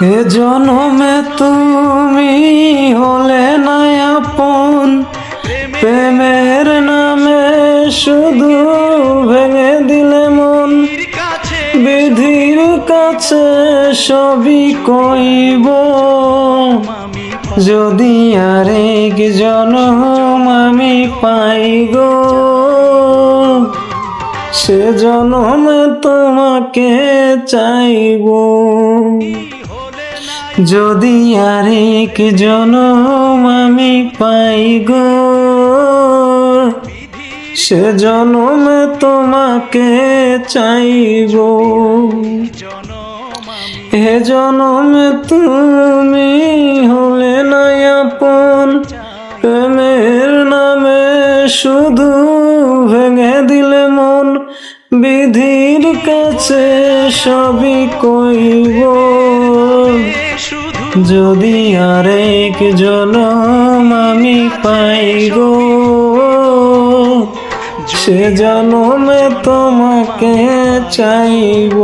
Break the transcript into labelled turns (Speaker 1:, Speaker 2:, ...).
Speaker 1: এ জনমে তুমি হলে না আপন, প্রেমের নামে শুধু ভেঙে দিলে মন। বিধির কাছে সবই কইব, যদি আরেক জনম আমি পাই গো, সে জনমে তোমাকে চাইব। যদি আরেক জনম আমি পাই গো, সে জনমে তোমাকে চাইব। এ জনমে তুমি হলে না আপন, প্রেমের নামে শুধু ভেঙে দিলে মন। বিধির কাছে সবই কইব, যদি আরেক জনম আমি পাই গো, সে জনমে তোমাকে চাইব।